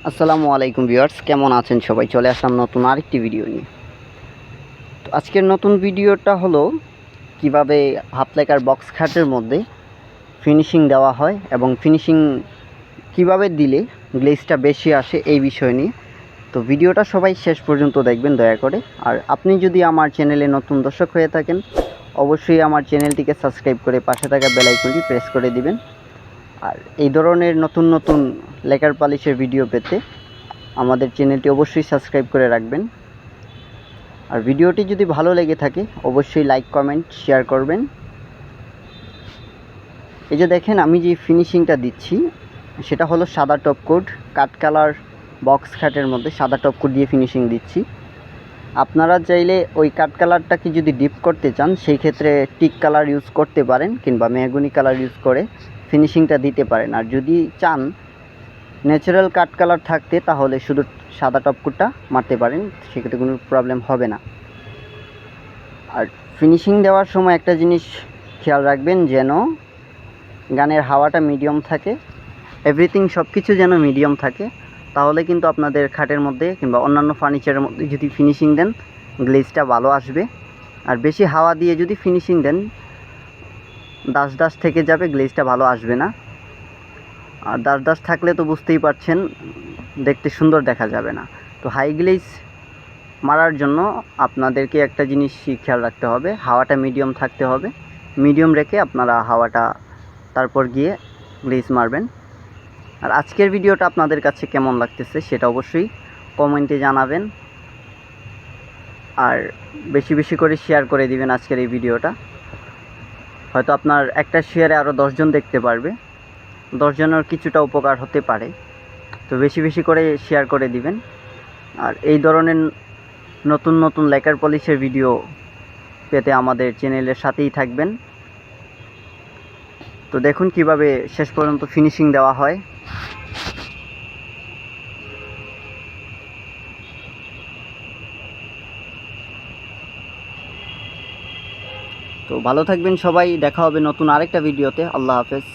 আসসালামু আলাইকুম ভিউয়ার্স, কেমন আছেন সবাই? চলে আসলাম নতুন আরেকটি ভিডিও নিয়ে। তো আজকের নতুন ভিডিওটা হলো কিভাবে হাফ লেকার বক্স খাটের মধ্যে ফিনিশিং দেওয়া হয় এবং ফিনিশিং কিভাবে দিলে গ্লেজটা বেশি আসে এই বিষয় নিয়ে। তো ভিডিওটা সবাই শেষ পর্যন্ত দেখবেন দয়া করে। আর আপনি যদি আমার চ্যানেলে নতুন দর্শক হয়ে থাকেন, অবশ্যই আমার চ্যানেলটিকে সাবস্ক্রাইব করে পাশে থাকা বেল আইকনটি প্রেস করে দিবেন। আর এই ধরনের নতুন নতুন লেকার পলিশের ভিডিও পেতে আমাদের চ্যানেলটি অবশ্যই সাবস্ক্রাইব করে রাখবেন। আর ভিডিওটি যদি ভালো লেগে থাকে অবশ্যই লাইক কমেন্ট শেয়ার করবেন। এই যে দেখেন আমি যে ফিনিশিংটা দিচ্ছি সেটা হলো সাদা top coat, cut colour box খাটের মধ্যে সাদা টপ কোট দিয়ে ফিনিশিং দিচ্ছি। আপনারা চাইলে ওই কাট কালারটাকে যদি ডিপ করতে চান সেই ক্ষেত্রে টিক কালার ইউজ করতে পারেন কিংবা মেহগনি কালার ইউজ করে ফিনিশিংটা দিতে পারেন। আর যদি চান ন্যাচারাল কাট কালার থাকতে তাহলে শুধু সাদা টপ কোটটা মারতে পারেন, সেক্ষেত্রে কোনো প্রবলেম হবে না। আর ফিনিশিং দেওয়ার সময় একটা জিনিস খেয়াল রাখবেন, যেন গানের হাওয়াটা মিডিয়াম থাকে, এভরিথিং সব কিছু যেন মিডিয়াম থাকে, তাহলে কিন্তু আপনাদের খাটের মধ্যে কিংবা অন্যান্য ফার্নিচারের মধ্যে যদি ফিনিশিং দেন গ্লেজটা ভালো আসবে। আর বেশি হাওয়া দিয়ে যদি ফিনিশিং দেন দাস দাস থেকে যাবে, গ্লেজটা ভালো আসবে না। আর দাস দাস থাকলে তো বুঝতেই পারছেন দেখতে সুন্দর দেখা যাবে না। তো হাই গ্লেজ মারার জন্য আপনাদেরকে একটা জিনিস খেয়াল রাখতে হবে, হাওয়াটা মিডিয়াম থাকতে হবে। মিডিয়াম রেখে আপনারা হাওয়াটা তারপর গিয়ে গ্লেজ মারবেন। আর আজকের ভিডিওটা আপনাদের কাছে কেমন লাগতেছে সেটা অবশ্যই কমেন্টে জানাবেন। আর বেশি বেশি করে শেয়ার করে দিবেন আজকের এই ভিডিওটা। হয়তো আপনার একটা শেয়ারে আরও 10 জন দেখতে পারবে, 10 জনের কিছুটা উপকার হতে পারে। তো বেশি বেশি করে শেয়ার করে দিবেন। আর এই ধরনের নতুন নতুন লেকার পলিশের ভিডিও পেতে আমাদের চ্যানেলের সাথেই থাকবেন। তো দেখুন কিভাবে শেষ পর্যন্ত ফিনিশিং দেওয়া হয়। তো ভালো থাকবেন সবাই, দেখা হবে নতুন আরেকটা ভিডিওতে। আল্লাহ হাফেজ।